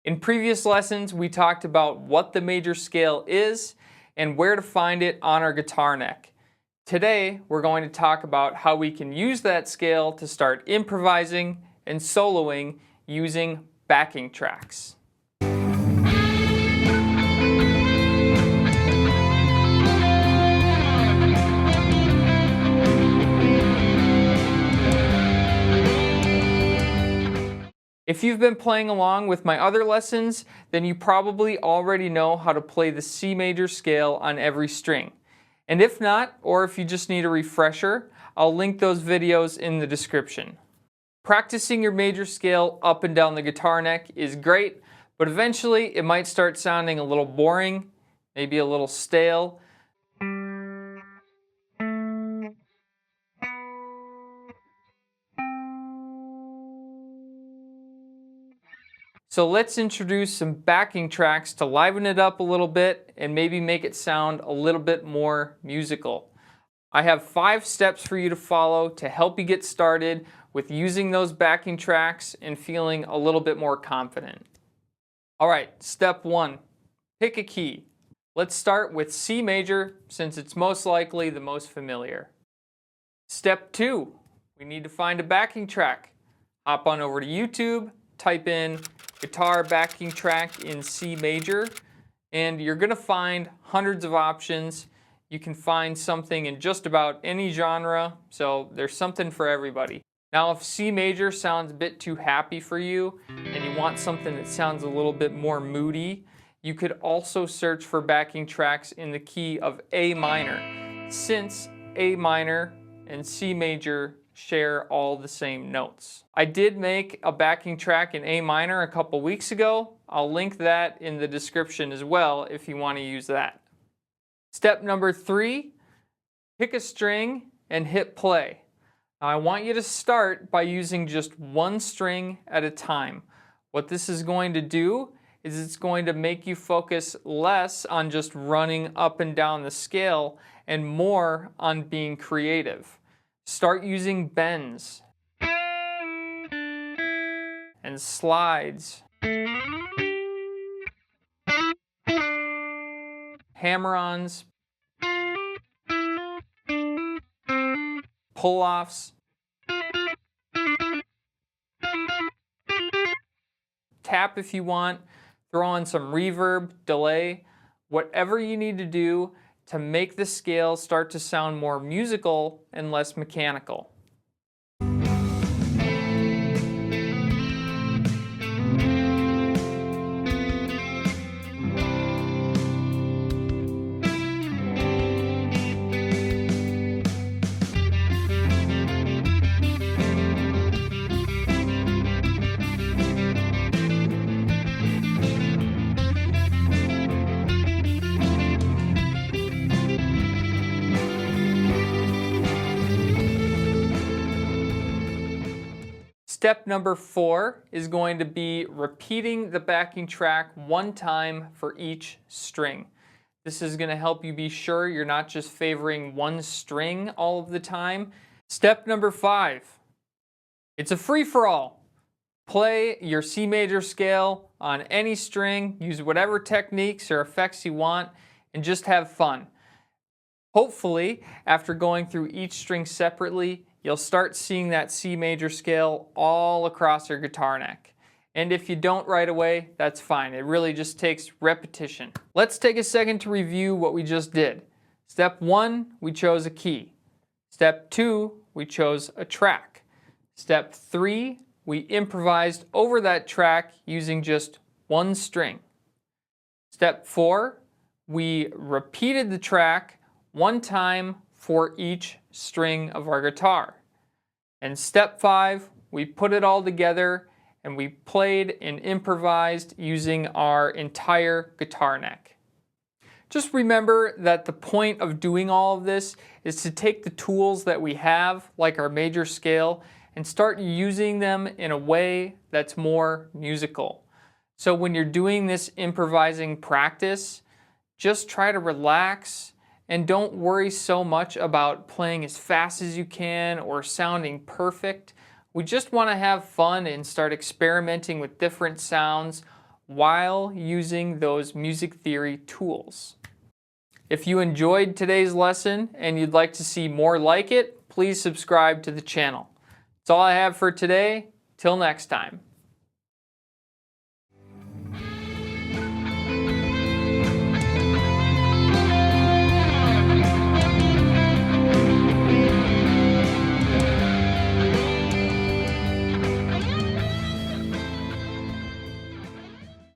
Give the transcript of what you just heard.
In previous lessons, we talked about what the major scale is and where to find it on our guitar neck. Today, we're going to talk about how we can use that scale to start improvising and soloing using backing tracks. If you've been playing along with my other lessons, then you probably already know how to play the C major scale on every string. And if not, or if you just need a refresher, I'll link those videos in the description. Practicing your major scale up and down the guitar neck is great, but eventually it might start sounding a little boring, maybe a little stale. So let's introduce some backing tracks to liven it up a little bit and maybe make it sound a little bit more musical. I have 5 steps for you to follow to help you get started with using those backing tracks and feeling a little bit more confident. Alright, step 1, pick a key. Let's start with C major since it's most likely the most familiar. Step 2, we need to find a backing track. Hop on over to YouTube, type in guitar backing track in C major, and you're going to find hundreds of options. You can find something in just about any genre, so there's something for everybody. Now, if C major sounds a bit too happy for you and you want something that sounds a little bit more moody, you could also search for backing tracks in the key of A minor, since A minor and C major share all the same notes. I did make a backing track in A minor a couple weeks ago. I'll link that in the description as well if you want to use that. Step number 3, pick a string and hit play. Now, I want you to start by using just one string at a time. What this is going to do is it's going to make you focus less on just running up and down the scale and more on being creative. Start using bends and slides, hammer-ons, pull-offs, tap if you want, throw on some reverb, delay, whatever you need to do to make the scale start to sound more musical and less mechanical. Step number 4 is going to be repeating the backing track one time for each string. This is going to help you be sure you're not just favoring one string all of the time. Step number 5, it's a free-for-all. Play your C major scale on any string, use whatever techniques or effects you want, and just have fun. Hopefully, after going through each string separately, you'll start seeing that C major scale all across your guitar neck. And if you don't right away, that's fine. It really just takes repetition. Let's take a second to review what we just did. Step 1, we chose a key. Step 2, we chose a track. Step 3, we improvised over that track using just one string. Step 4, we repeated the track one time for each string of our guitar. And step 5, we put it all together and we played and improvised using our entire guitar neck. Just remember that the point of doing all of this is to take the tools that we have, like our major scale, and start using them in a way that's more musical. So when you're doing this improvising practice, just try to relax and don't worry so much about playing as fast as you can or sounding perfect. We just want to have fun and start experimenting with different sounds while using those music theory tools. If you enjoyed today's lesson and you'd like to see more like it, please subscribe to the channel. That's all I have for today. Till next time.